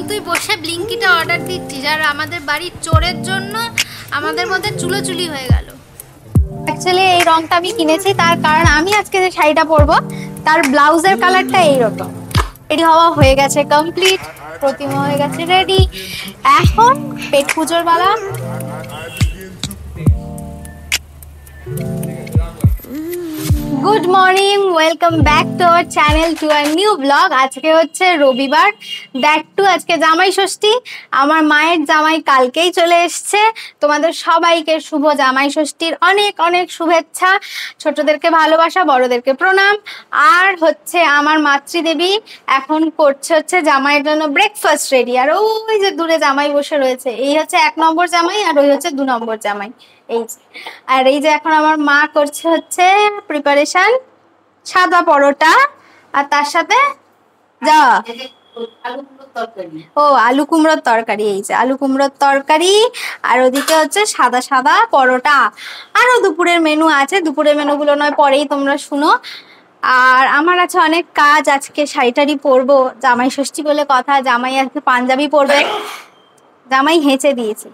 তুই বসে ব্লিঙ্কিটা অর্ডার দিচ্ছিস আর আমাদের বাড়ির চোরের জন্য আমাদের মধ্যে চুলোচুলি হয়ে গেল। অ্যাকচুয়ালি এই রংটা আমি কিনেছি তার কারণ আমি আজকে যে শাড়িটা পরবো তার ব্লাউজের কালারটা এইরকম। রেডি হওয়া হয়ে গেছে কমপ্লিট, প্রতিমা হয়ে গেছে রেডি, এখন পেট পুজোর বেলা। Good morning, welcome back to our channel to a new blog. আজকে হচ্ছে রবিবার, দ্যাট টু আজকে জামাই ষষ্ঠী। আমার মায়ের জামাই কালকেই চলে এসছে। তোমাদের সবাইকে শুভ জামাই ষষ্ঠীর অনেক অনেক শুভেচ্ছা। ছোটদেরকে ভালোবাসা, বড়দেরকে প্রণাম। আর হচ্ছে আমার মাতৃদেবী এখন করছে হচ্ছে জামাইয়ের জন্য ব্রেকফাস্ট রেডি। আর ওই যে দূরে জামাই বসে রয়েছে, এই হচ্ছে 1 নম্বর জামাই আর ওই হচ্ছে 2 নম্বর জামাই। এই যে আর এই যে এখন আমার মা করছে হচ্ছে প্রিপারেশন সাদা পরোটা আর তার সাথে যা আলু কুমড়োর তরকারি। এই যে আলু কুমড়োর তরকারি আর ওদিকে হচ্ছে সাদা সাদা পরোটা। আরো দুপুরের মেনু আছে, দুপুরের মেনুগুলো নয় পরেই তোমরা শুনো। আর আমার আছে অনেক কাজ, আজকে শাড়িটারি পরবো, জামাই ষষ্ঠী বলে কথা। জামাই আজকে পাঞ্জাবি পরবে, জামাই হেঁচে দিয়েছে।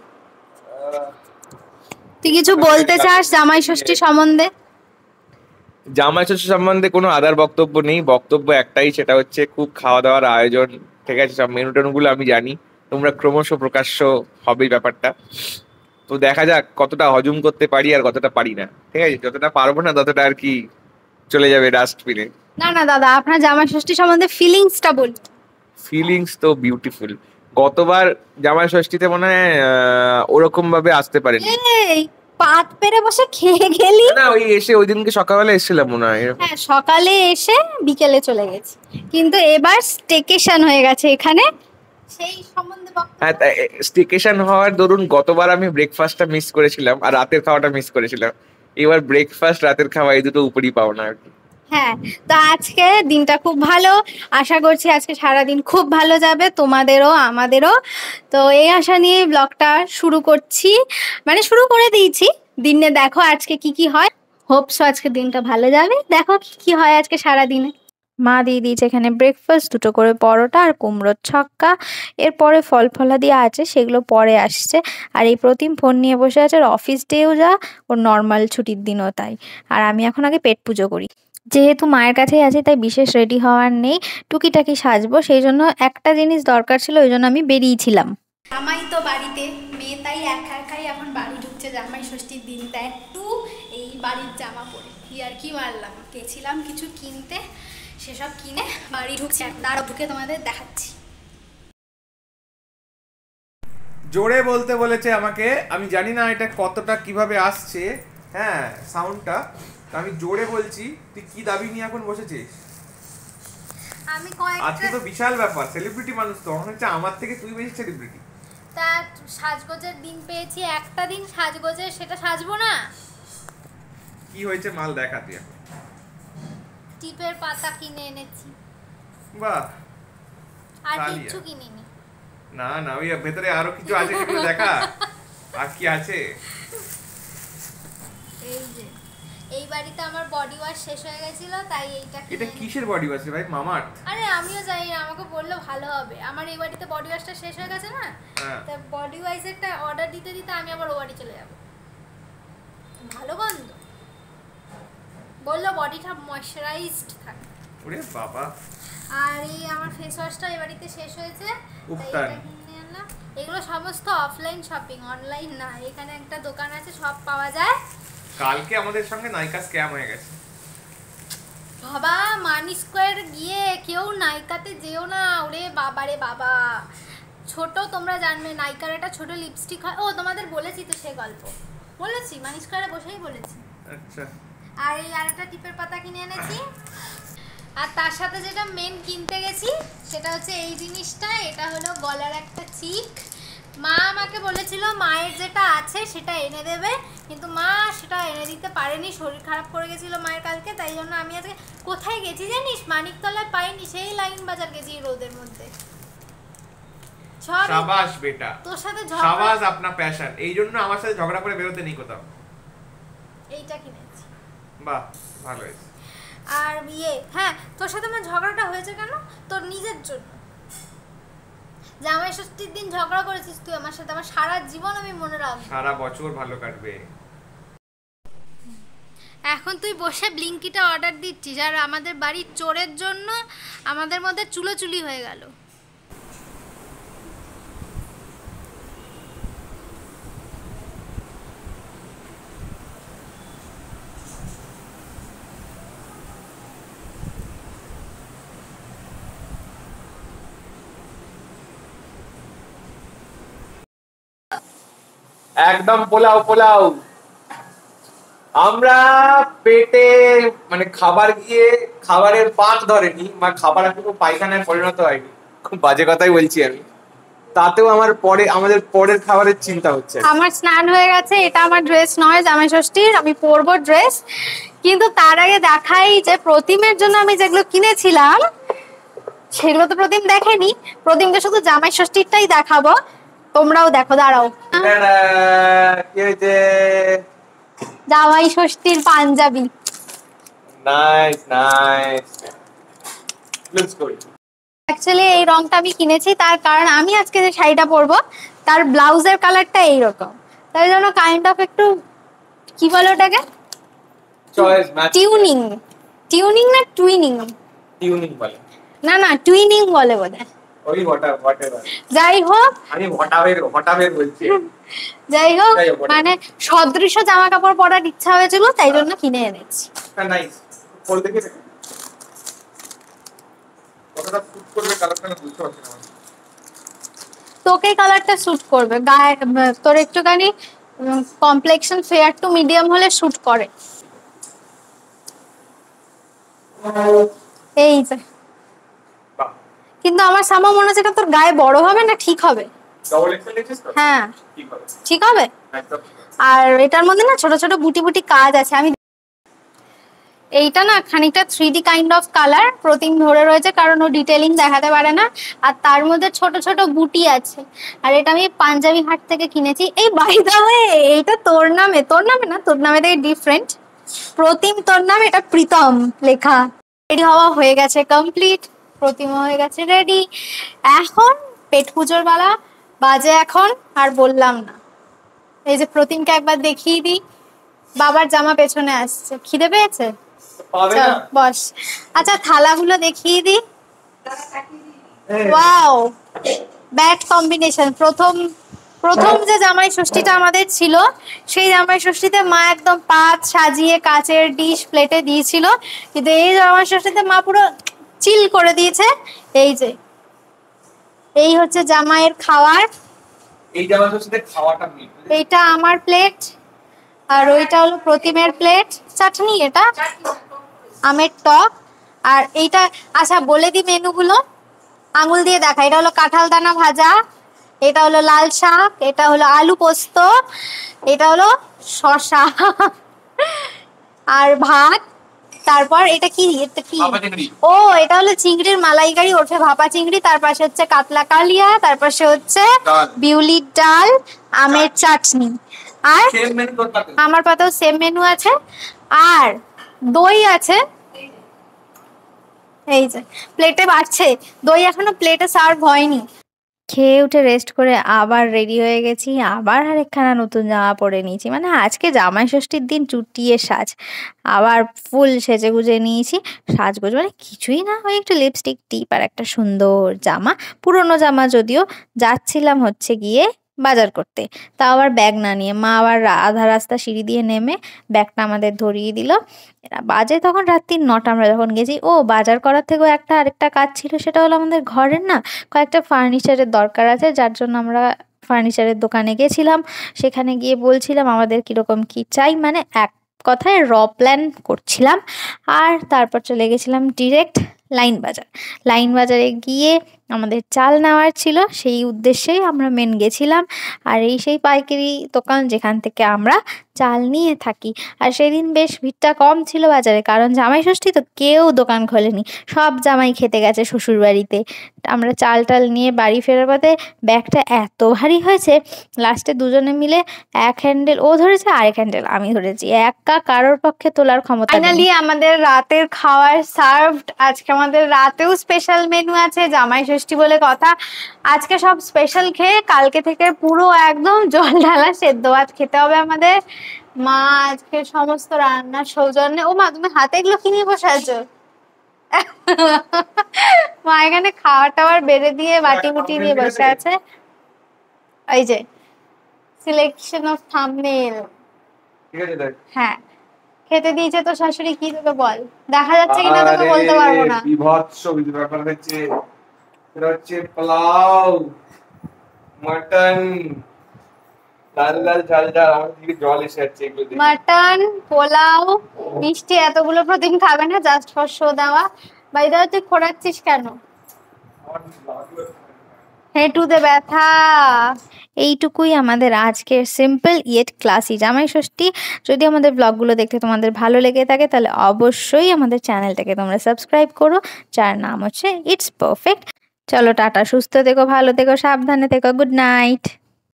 তুই কিছু বলতে চাস জামাই ষষ্ঠী সম্বন্ধে? জামাই ষষ্ঠী সম্বন্ধে কোনো আদার বক্তব্য নেই, বক্তব্য একটাই, সেটা হচ্ছে খুব খাওয়া দাওয়ার আয়োজন। ঠিক আছে, সব মেনু টেনুগুলো আমি জানি, তোমরা ক্রমশ প্রকাশ্য হবে ব্যাপারটা। তো দেখা যাক কতটা হজম করতে পারি আর কতটা পারি না। ঠিক আছে, যতটা পারবো না ততটা আর কি চলে যাবে ডাস্টবিনে। না না দাদা, আপনার জামাই ষষ্ঠী সম্বন্ধে ফিলিংসটা বলুন। ফিলিংস তো বিউটিফুল। গতবার জামাই ষষ্ঠীতে মনে হয় ওরকম ভাবে আসতে পারেনি। এই পাত পেরে বসে খেয়ে গেলি না, ওই এসে ওই দিনকে সকালবেলা এসেছিলাম মনে হয়। হ্যাঁ, সকালে এসে বিকেলে চলে গেছি, কিন্তু এবার স্টেকেশন হয়ে গেছে এখানে, সেই সম্বন্ধে হ্যাঁ, স্টেকেশন হওয়ার দরুন গতবার আমি ব্রেকফাস্টটা মিস করেছিলাম আর রাতের খাওয়াটা মিস করেছিলাম। এবার ব্রেকফাস্ট রাতের খাওয়া এই দুটো উপরই পাও না আর কি। হ্যাঁ, তো আজকে দিনটা খুব ভালো, আশা করছি আজকে সারাদিন খুব ভালো যাবে, তোমাদেরও আমাদেরও। তো এই আশা নিয়ে ব্লগটা শুরু করছি, মানে শুরু করে দিয়েছি। দিনে দেখো আজকে কি কি হয়, হোপসো আজকে দিনটা ভালো যাবে। দেখো কি কি হয় আজকে সারাদিনে। মা দিয়ে দিয়েছে এখানে ব্রেকফাস্ট, 2টো করে পরোটা আর কুমড়োর ছক্কা। এরপরে ফল ফলাদি আছে, সেগুলো পরে আসছে। আর এই প্রতিম ফোন নিয়ে বসে আছে, অফিস ডেও যা, ওর নর্মাল ছুটির দিনও তাই। আর আমি এখন আগে পেট পুজো করি, যেহেতু মায়ের কাছেই আছি তাই বিশেষ রেডি হওয়ার নেই, টুকিটাকি সাজবো, সেই জন্য একটা জিনিস দরকার ছিল, ওই জন্য আমি বেরিয়েছিলাম। জামাই তো বাড়িতে, মেয়ে তাই একা একাই এখন বাড়ি ঢুকছে জামাই ষষ্ঠীর দিন, তাই একটু এই বাড়ির জামা পরে আর কি মারলাম, গেছিলাম কিছু কিনতে, সেসব কিনে বাড়ি ঢুকছে। দাঁড়া ঢুকে তোমাদের দেখাচ্ছি। জোরে বলতে বলেছে আমাকে, আমি জানি না এটা কতটা কিভাবে আসছে, হ্যাঁ সাউন্ডটা। আমি জোরে বলছি, তুই কি দাবি নিয়ে এখন বসেছিস? আমি আজকে তো বিশাল ব্যাপার, সেলিব্রিটি মানুষ তো, মনে হচ্ছে আমার থেকে তুই বেশি সেলিব্রিটি। তা সাজগোজের দিন পেয়েছি, একটা দিন সাজগোজের, সেটা সাজবো না? কি হয়েছে মাল দেখা তুই এখন। টিপের পাতা কিনে এনেছি। বাহ, আর কিছু কিনিনি। না না, ওই ভেতরে আরো কিছু আছে, সেগুলো দেখা। আর কি আছে? এই যে এই বাড়িতে আমার বডি ওয়াশ শেষ হয়ে গেছিল, তাই এইটা এটা কিসের বডি ওয়াশ ভাই? মামাআর্থ? আরে আমিও জানি না, আমাকে বললে ভালো হবে। আমার এই বাড়িতে বডি ওয়াশটা শেষ হয়ে গেছে না, তা বডি ওয়াশেরটা অর্ডার দিতে দিতে আমি আবার ও বাড়ি চলে যাব। ভালো গন্ধ, বললো বডিটা ময়শ্চারাইজড থাকে। ওরে বাবা। আর এই আমার ফেস ওয়াশটা এই বাড়িতে শেষ হয়েছে, তাই এটা কিনে আনলাম। এগুলো সমস্ত অফলাইন শপিং, অনলাইন না। এখানে একটা দোকান আছে, সব পাওয়া যায়। কালকে আমাদের সঙ্গে নাইকা স্ক্যাম হয়ে গেছে বাবা, মানি স্কোয়ার গিয়ে কেউ নাইকাতে যেও না, ওরে বাবা রে বাবা। ছোট, তোমরা জানবে নাইকার একটা ছোট লিপস্টিক হয়, ও তোমাদের বলেছি তো সে গল্প, বলেছি মানি স্কোয়ারে বসেই বলেছি। আচ্ছা। আর এই আরেকটা টিপের পাতা কিনে এনেছি। আর তার সাথে যেটা মেন কিনতে গেছি সেটা হচ্ছে এই জিনিসটা, এটা হলো গলার একটা চিক। মা আমাকে বলেছিল মায়ের যেটা আছে সেটা এনে দেবে, কিন্তু মা সেটা এনে দিতে পারেনি, শরীর খারাপ করে গেছিল মায়ের কালকে, তাই জন্য আমি আজকে কোথায় গেছি জানিস? মানিকতলায় পাইনি, সেই লাইন বাজার গেছি রোদের মধ্যে। শাবাশ বেটা, তোর সাথে শাবাশ, আপনার প্যাশন। এই জন্য আমার সাথে ঝগড়া করে বেরোতে নেই কোথাও। এইটা কিনেছি। বাহ, ভালো হয়েছে। আর হ্যাঁ, তোর সাথে আমার ঝগড়াটা হয়েছে কেন? তোর নিজের জন্য। জামাই ষষ্ঠীর দিন ঝগড়া করেছিস তুই আমার সাথে, আমার সারা জীবন আমি মনে রাখবো, সারা বছর ভালো কাটবে। এখন তুই বসে ব্লিঙ্কিটা অর্ডার দিচ্ছিস আর আমাদের বাড়ির চোরের জন্য আমাদের মধ্যে চুলোচুলি হয়ে গেল। একদম পোলাও পোলাও। আমরা পেটে মানে খাবার গিয়ে খাবারের পাক ধরেনি, বা খাবার এখনো পায়খানায় পরিণত হয়নি, খুব বাজে কথাই বলছি আমি, তাতেও আমাদের পরের খাবারের চিন্তা হচ্ছে। আমার স্নান হয়ে গেছে, এটা আমার ড্রেস নয় জামাই ষষ্ঠীর, আমি পরবো ড্রেস, কিন্তু তার আগে দেখাই যে প্রতিমের জন্য আমি যেগুলো কিনেছিলাম সেগুলো তো প্রতিম দেখেনি, প্রতিমকে শুধু জামাই ষষ্ঠীরটাই দেখাবো, তোমরাও দেখো, দাঁড়াও। কি হয়েছে? জামাই ষষ্ঠীর Punjabi. Nice nice, looks good. Actually এই রংটা আমি কিনেছি তার কারণ আমি আজকে যে শাড়িটা পরবো তার ব্লাউজের কালারটা এইরকম, তাই জন্য কাইন্ড অফ একটু কি বলে ওটাকে, চয়েস ম্যাচ, টিউনিং, টিউনিং না টুইনিং, টিউনিং বলে না না টুইনিং বলে বোধহয়। ওই হোয়াটএভার, যাই হোক, আমি হটাবের বলছি। যাই হোক, যাই হোক, মানে সদৃশ জামা কাপড় পরার ইচ্ছা হয়েছিল তাই জন্য কিনে এনেছি। নাইস, পরে দেখে কতটা শুট করবে কালারটা আমি বুঝতে পারছি না। তোকে কালারটা স্যুট করবে, গায়ে তোর একটুখানি কমপ্লেক্সন ফেয়ার টু মিডিয়াম হলে স্যুট করে। এই যে, বাহ, কিন্তু আমার সামা মনে হচ্ছে এটা তোর গায়ে বড় হবে না, ঠিক হবে? ডবল এক্সেল নিয়েছিস তো? হ্যাঁ ঠিক হবে, ঠিক হবে। একদম। আর এটার মধ্যে না ছোট ছোট বুটি বুটি কাজ আছে, আমি এইটা না খানিকটা 3D কাইন্ড অফ কালার প্রতিম ধরে রয়েছে কারণ ও ডিটেইলিং দেখাতে পারে না, আর তার মধ্যে ছোট ছোট বুটি আছে। আর এটা আমি পাঞ্জাবি হাট থেকে কিনেছি। এই বাই দা ওয়ে, এইটা তোর নামে, তোর নামে না, তোর নামে থেকে ডিফারেন্ট, প্রতিম তোর নাম, এটা প্রীতম লেখা। রেডি হওয়া হয়ে গেছে কমপ্লিট, প্রতিমা হয়ে গেছে রেডি, এখন পেট পুজোর বেলা বাজে এখন আর বললাম না। এই যে প্রতিমকে একবার দেখিয়ে দিই, বাবার জামা পেছনে আসছে, খিদে পেয়েছে? পাবে চল না। বস। আচ্ছা থালাগুলো দেখিয়ে দি। Wow, bad combination. প্রথম প্রথম যে জামাই ষষ্ঠীটা আমাদের ছিল সেই জামাই ষষ্ঠীতে মা একদম পাত সাজিয়ে কাচের ডিশ প্লেটে দিয়েছিল, কিন্তু এই জামাই ষষ্ঠীতে মা পুরো চিল করে দিয়েছে। এই যে এই হচ্ছে জামাইয়ের খাওয়ার, এই জামার সাথে খাওয়াটা মিট। এইটা আমার প্লেট আর ওইটা হলো প্রতিমের প্লেট। চাটনি, এটা আমের টক, আর এইটা আচ্ছা বলে দি মেনুগুলো, আঙুল দিয়ে দেখা। এটা হলো কাঁঠাল দানা ভাজা, এটা হলো লাল শাক, এটা হলো আলু পোস্ত, এটা হলো শসা আর ভাত। তারপর এটা কি, এটা কি, ভাপা চিংড়ি। ও এটা হলো চিংড়ির মালাইকারি, ওঠে ভাপা চিংড়ি। তার পাশে হচ্ছে কাতলা কালিয়া, তার পাশে হচ্ছে ডাল। বিউলির ডাল, আমের চাটনি, আর সেম মেনু তোর পাতে। আমার পাতেও সেম মেনু আছে, আর দই আছে। এই যে প্লেটে বাড়ছে, দই এখনো প্লেটে সার্ভ হয়নি। খেয়ে উঠে রেস্ট করে আবার রেডি হয়ে গেছি, আবার আরেকখানা নতুন জামা পরে নিয়েছি। মানে আজকে জামাই ষষ্ঠীর দিন চুটিয়ে সাজ, আবার ফুল সেজে গুজে নিয়েছি। সাজগোজ মানে কিছুই না, ওই একটু লিপস্টিক টিপ আর একটা সুন্দর জামা, পুরনো জামা যদিও। যাচ্ছিলাম হচ্ছে গিয়ে বাজার করতে, তাও আবার ব্যাগ না নিয়ে। মা আবার আধা রাস্তা সিঁড়ি দিয়ে নেমে ব্যাগটা আমাদের ধরিয়ে দিল। বাজে তখন রাত্রি 9টা আমরা যখন গেছি। ও বাজার করার থেকেও আরেকটা কাজ ছিল, সেটা হলো আমাদের ঘরের না কয়েকটা ফার্নিচারের দরকার আছে, যার জন্য আমরা ফার্নিচারের দোকানে গেছিলাম। সেখানে গিয়ে বলছিলাম আমাদের কিরকম কি চাই, মানে এক কথায় প্ল্যান করছিলাম। আর তারপর চলে গেছিলাম ডিরেক্ট লাইন বাজার। লাইন বাজারে গিয়ে আমাদের চাল নেওয়ার ছিল, সেই উদ্দেশ্যেই আমরা মেন গেছিলাম। আর এই সেই পাইকারি দোকান যেখান থেকে আমরা চাল নিয়ে থাকি। আর সেদিন বেশ ভিড়টা কম ছিল বাজারে, কারণ জামাই ষষ্ঠী তো কেউ দোকান খোলেনি, সব জামাই খেতে গেছে শ্বশুর বাড়িতে। আমরা চাল টাল নিয়ে বাড়ি ফেরার পথে ব্যাগটা এত ভারী হয়েছে, লাস্টে দুজনে মিলে এক হ্যান্ডেল ও ধরেছে, আরেক হ্যান্ডেল আমি ধরেছি, একা কারোর পক্ষে তোলার ক্ষমতা নেই। ফাইনালি আমাদের রাতের খাবার সার্ভড। আজকে আমাদের রাতেও স্পেশাল মেনু আছে, জামাই ষষ্ঠী ষষ্ঠী বলে কথা। আজকে সব স্পেশাল খেয়ে কালকে থেকে পুরো একদম জল ঢালা সেদ্ধ ভাত খেতে হবে আমাদের। মা আজকে সমস্ত রান্নার সৌজন্যে, ও মা তুমি হাতে এগুলো কি নিয়ে বসে আছো? মা এখানে খাওয়া টাওয়ার বেড়ে দিয়ে বাটি বুটি নিয়ে বসে আছে। এই যে সিলেকশন অফ থাম্বনেল। ঠিক আছে দেখ। হ্যাঁ, খেতে দিয়েছে তো শাশুড়ি, কি তোকে বল, দেখা যাচ্ছে কিনা তোকে বলতে পারবো না। বিভৎস ব্যাপার হচ্ছে, এটা হচ্ছে পোলাও, মাটন, লাল লাল ঝাল ঝাল, আমার দিকে জল এসে যাচ্ছে এগুলো দেখে। মাটন, পোলাও, মিষ্টি এতগুলো প্রতিদিন খাবে না, জাস্ট ফর শো দেওয়া। বাই দা তুই খোঁড়াচ্ছিস কেন? হেঁটুতে ব্যথা। এইটুকুই আমাদের আজকের সিম্পল ইয়েট ক্লাসি জামাই ষষ্ঠী। যদি আমাদের ব্লগগুলো দেখতে তোমাদের ভালো লেগে থাকে তাহলে অবশ্যই আমাদের চ্যানেলটাকে তোমরা সাবস্ক্রাইব করো, যার নাম হচ্ছে ইটস পারফেক্ট। চলো টাটা, সুস্থ থেকো, ভালো থেকো, সাবধানে থেকো, গুড নাইট।